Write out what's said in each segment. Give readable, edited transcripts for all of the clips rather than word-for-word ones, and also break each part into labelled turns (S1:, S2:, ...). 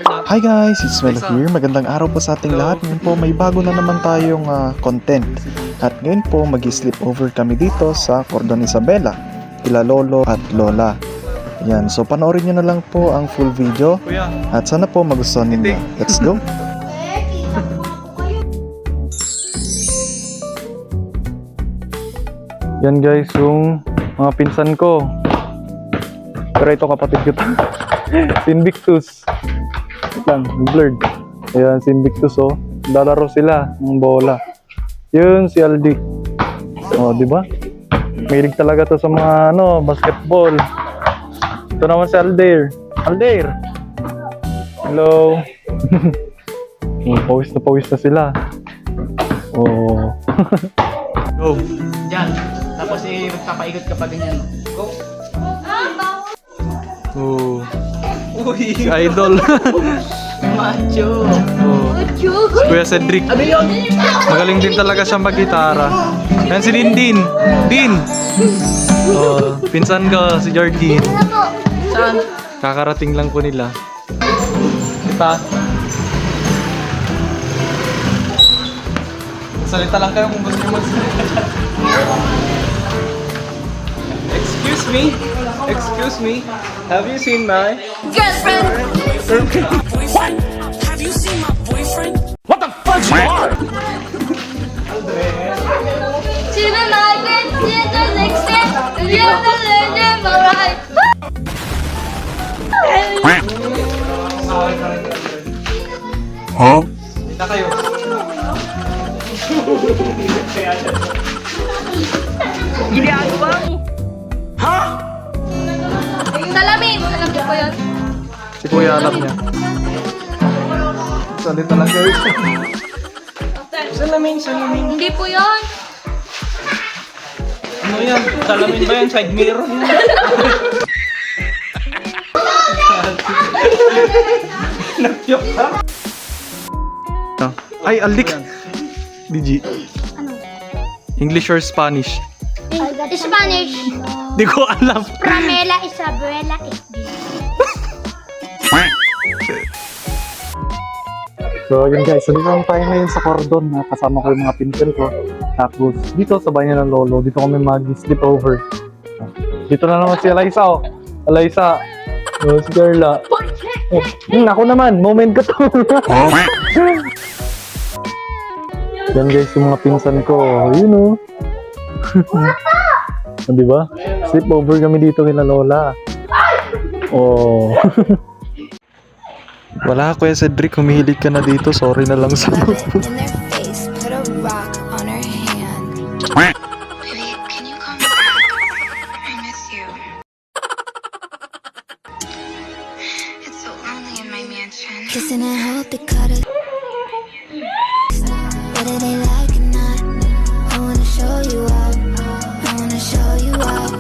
S1: Hi guys, it's Melo here. Magandang araw po sa ating lahat. Ngayon po may bago na naman tayong content. At ngayon po mag-sleep over kami dito sa Cordon Isabela, kila Lolo at Lola. Yan, so panoorin nyo na lang po ang full video. At sana po magustuhan ninyo. Let's go! Yan guys, yung mga pinsan ko. Pero ito kapatid ko. Si Invictus. Lang, blurred. Ayan, si Invictus oh. Lalaro sila ng bola. Yun, si Aldi. Oh, di ba? Mahilig talaga to sa mga basketball. Ito naman si Aldair. Aldair! Hello! Pawis na sila. Oh. Go!
S2: Diyan. Tapos magpapaikot ka pa ganyan. Go!
S1: Oh.
S2: Uy!
S1: Si Idol.
S2: Macho!
S1: Oh. Si Kuya Cedric. Magaling din talaga siya mag-gitara. Yan si Din. Din! Oh, pinsan ko, si Jardine.
S2: Saan?
S1: Kakarating lang po nila. Kita. Salita lang kayo kung gusto nyo magsalita. Excuse me. Have you seen my
S3: girlfriend?
S4: What? Have you seen my boyfriend? What the fuck you are?
S3: Tonight, it's the next step. You're the legend, alright.
S4: Huh?
S1: na kayo?
S2: Ginagawa mo!
S4: Ha?
S3: Salamin! Alam ko yun.
S1: Si Kuya alam niya. Salita lang kayo.
S2: Salamin.
S3: Hindi po yun.
S2: Ano yan? Salamin ba yan? Side mirror yan? Nagyok ka?
S1: Ay, Aldik! DG. English or Spanish?
S3: Spanish.
S1: Di ko alam.
S3: Pramela Isabela
S1: So yun guys, dito lang tayo ngayon sa Cordon. Kasama ko yung mga pinsan ko. Tapos dito sa bahay niya ng lolo, dito kami mag-sleep over. Dito na naman si Eliza oh. Eliza. Oh, si Carla. Ako naman, moment ko to. Yan guys, yung mga pinsan ko. Yun oh. Di ba? Sleep over kami dito kina Lola. Oh. Wala, Kuya Cedric, humihilig ka na dito. Sorry na lang sa
S5: In their face, put a rock on her hand.
S6: Baby, can you call me back? I miss you. It's so lonely in my mansion.
S5: Kissing and hope they cut it. Whether they like it or not, I wanna show you up. I wanna show you up.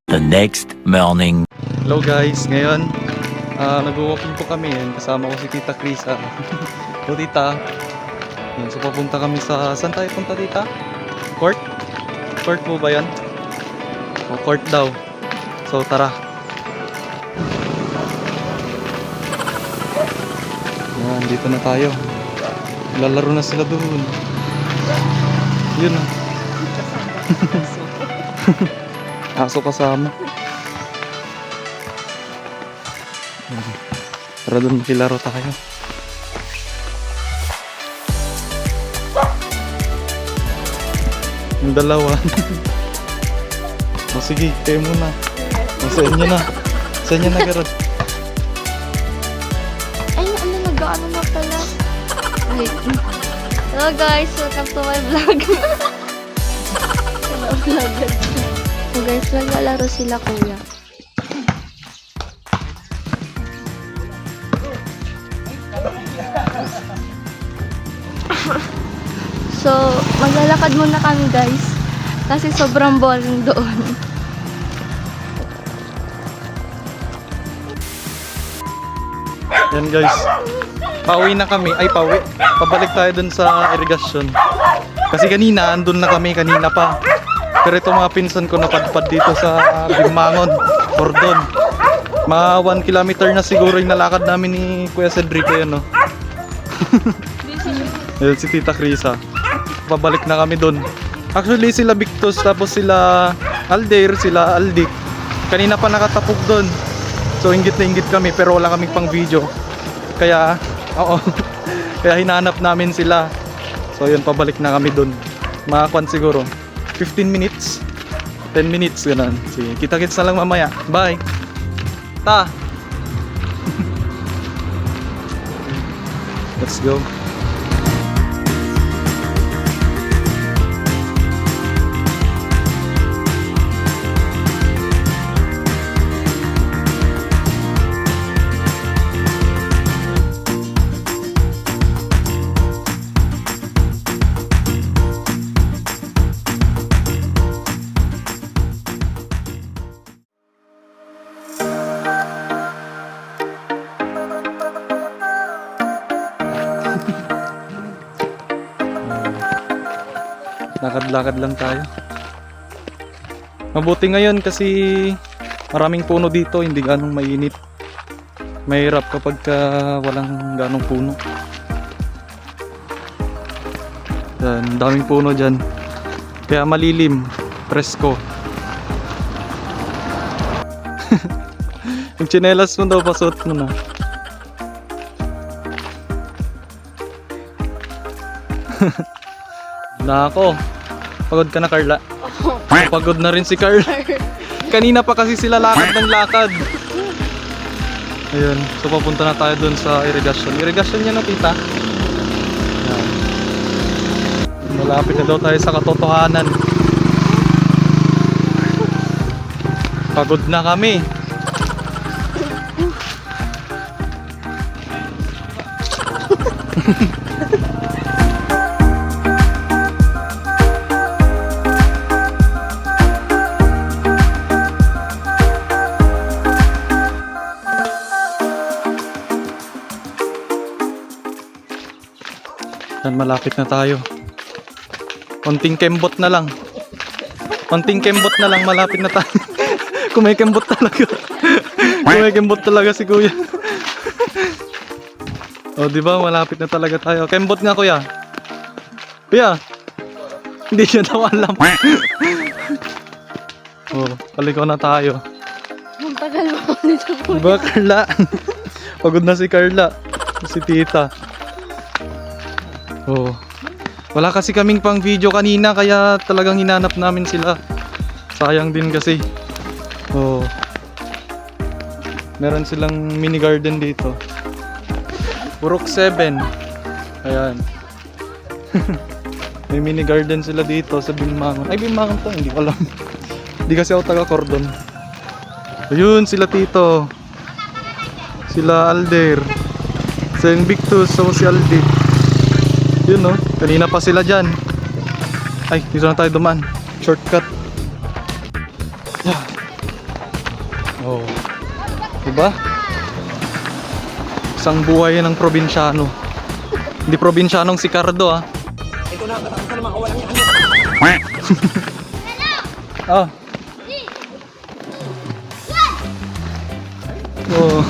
S4: The next morning.
S1: Hello guys, ngayon nag-walking po kami. Kasama ko si Tita Krisa. O Tita. Yun, so papunta kami sa... Saan tayo punta Tita? Court? Court po ba yan? O court daw. So tara. Yan, dito na tayo. Lalaro na sila doon. Yun o. Aso kasama. Tara doon makilaro tayo. Yung dalawa. O sige, kayo muna. O sa inyo na. Sa inyo na garod.
S3: Ay, nag-ano na pala. Wait. Hello guys, welcome to my vlog. Hello vlogger. So guys, naglalaro sila kuya. So, maglalakad muna kami guys. Kasi sobrang boring doon.
S1: Yan guys. Pauwi na kami. Ay, pauwi. Pabalik tayo dun sa irigasyon. Kasi kanina, andun na kami. Kanina pa. Pero ito mga pinsan ko napadpad dito sa Bimbangon. Cordon. Mga 1 kilometer na siguro yung nalakad namin ni Kuya Cedric. Ayan, no? Ayan, si Tita Krisa. Pabalik na kami dun. Actually, sila Victus, tapos sila Aldair, sila Aldik. Kanina pa nakatapog dun. So, inggit na inggit kami, pero wala kaming pang video. Kaya, oo. Kaya hinanap namin sila. So, yun, pabalik na kami dun. Makakuan siguro 15 minutes, 10 minutes, ganun. Sige, kita-kits na lang mamaya. Bye! Ta! Let's go. Lakad-lakad lang tayo. Mabuti ngayon kasi maraming puno dito, hindi ganong mainit. Mahirap kapag walang ganong puno. Yan, daming puno dyan. Kaya malilim, presko. Yung tsinelas mo daw, pasuot mo na. Nako, pagod ka na, Carla? Pagod na rin si Carla. Kanina pa kasi sila lakad ng lakad. Ayun, so papunta na tayo dun sa irigasyon. Irigasyon niya na, tita. Ayan. Malapit na daw tayo sa katotohanan. Pagod na kami. Yan, malapit na tayo. Konting kembot na lang. Konting kembot na lang, malapit na tayo. Kumikembot talaga. Kumikembot talaga si kuya. O, di ba? Malapit na talaga tayo. Kembot nga, kuya. Kuya. Hindi siya daw alam. O, paliko na tayo.
S3: Ang tagal mo nito po.
S1: Diba, Carla? Pagod na si Carla. Si tita. Oh. Wala kasi kaming pang video kanina kaya talagang hinanap namin sila. Sayang din kasi. Oh. Meron silang mini garden dito. Purok 7. Ayan. May mini garden sila dito sa Bimbangon. Ay, Bimbangon to, hindi ko alam. Hindi kasi ako taga Cordon. Ayun, sila Tito. Sila Alder. Si Invictus, so si Aldi. Yun, no? Kanina pa sila dyan. Ay, dito na tayo dumaan. Shortcut. Yeah. Oh. Diba? Isang buhay ng probinsyano. Hindi probinsyanong si Cardo, ah.
S2: Ito na, katapos na naman kawalan niya.
S1: Ah. Oh.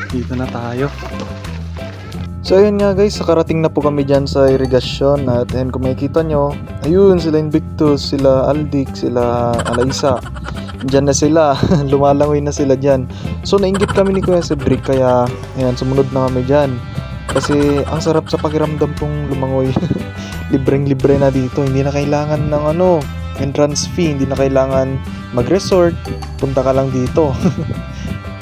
S1: Dito na tayo. So ayun nga guys, nakarating na po kami dyan sa irigasyon. At ayun, kung makikita nyo, ayun sila Invictus, sila Aldik, sila Alaysa. Dyan na sila, lumalangoy na sila dyan. So nainggit kami ni Kuya Cedric, kaya ayan, sumunod na kami dyan. Kasi ang sarap sa pakiramdam pong lumangoy. Libreng-libre na dito, hindi na kailangan ng entrance fee, hindi na kailangan mag-resort, punta ka lang dito.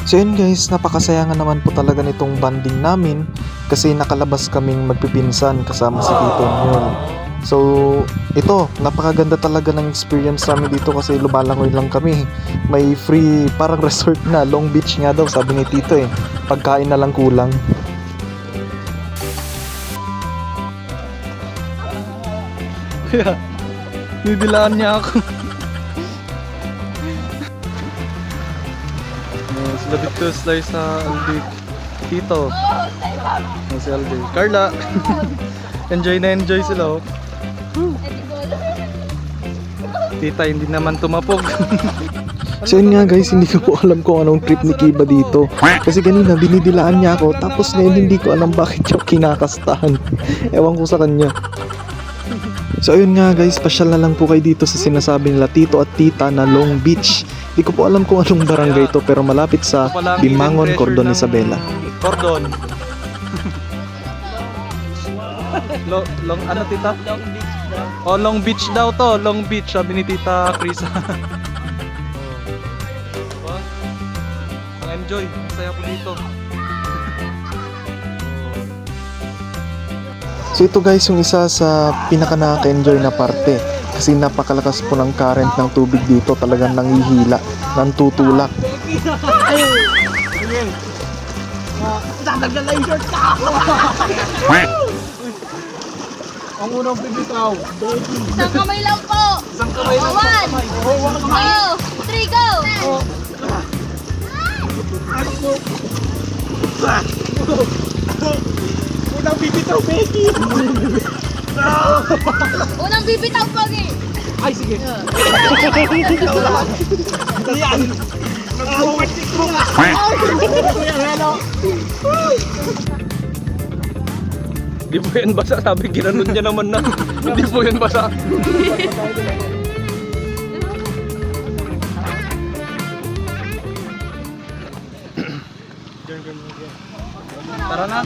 S1: So yun guys, napakasaya nga naman po talaga nitong banding namin kasi nakalabas kaming magpipinsan kasama si Tito Nyol. So ito, napakaganda talaga ng experience namin dito kasi lumalangoy lang kami. May free, parang resort na, Long Beach nga daw sabi ni Tito eh. Pagkain na lang kulang. Kaya, bibilaan niya ako. Labit to slice sa Aldi. Tito. Si Aldi. Carla. Enjoy na enjoy sila oh. Tita, hindi naman tumapog. So yun nga guys, hindi ko po alam kung anong trip ni Kiba dito. Kasi kanina binidilaan niya ako, tapos ngayon hindi ko alam bakit siya kinakastahan. Ewan ko sa kanya. So ayun nga guys, pasyal na lang po kayo dito sa sinasabi nila Tito at Tita na Long Beach. Hindi ko po alam kung anong barangay ito, pero malapit sa Bimangon, Cordon Isabela. Cordon. Long ano tita?
S2: Long beach daw.
S1: Oh, Long Beach daw to. Long Beach, sabi ni Tita Krisa. Oh. Enjoy. Masaya po dito. So ito guys, yung isa sa pinaka nakaka-enjoy na parte. Kasi napakalakas po ng current ng tubig dito. Talagang nanghihila, nantutulak.
S2: Dadagdag na yung short ka! Ang unang bibitaw.
S3: Isang kamay lang po.
S2: Isang kamay lang.
S3: One, two, three, go!
S2: Unang bibitaw, Becky!
S3: Unang bibitaw, Pogi.
S2: Ay, sige. Yan! Nag-overtake mo nga!
S1: Hindi po yan basa. Sabi, ginanon niya naman na. Hindi po yan basa. Tara na.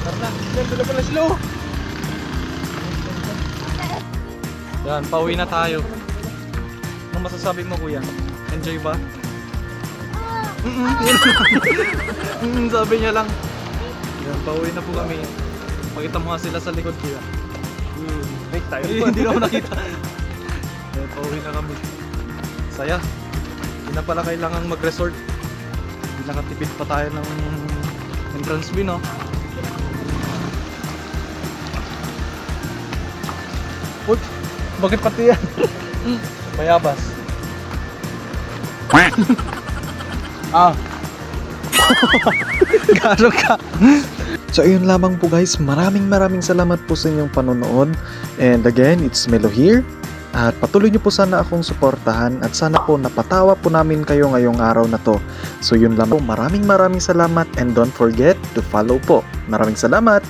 S1: Tara na. Ganda pala slow. Yan, pauwi na tayo. Ano masasabi mo kuya? Enjoy ba? Sabi niya lang. Yan, pauwi na po kami. Pakita mo nga sila sa likod kuya.
S2: Break tayo.
S1: Hindi na ako nakita. Yan, pauwi na kami. Saya. Hindi na pala kailangan mag-resort. Hindi nakatipid pa tayo ng entrance fee, no? Uy, bakit pati yan? Mayabas. Ah. Garo ka. So ayun lamang po guys, maraming salamat po sa inyong panonood. And again, it's Melo here. At patuloy niyo po sana akong suportahan at sana po napatawa po namin kayo ngayong araw na to. So yun lang po, maraming salamat and don't forget to follow po. Maraming salamat!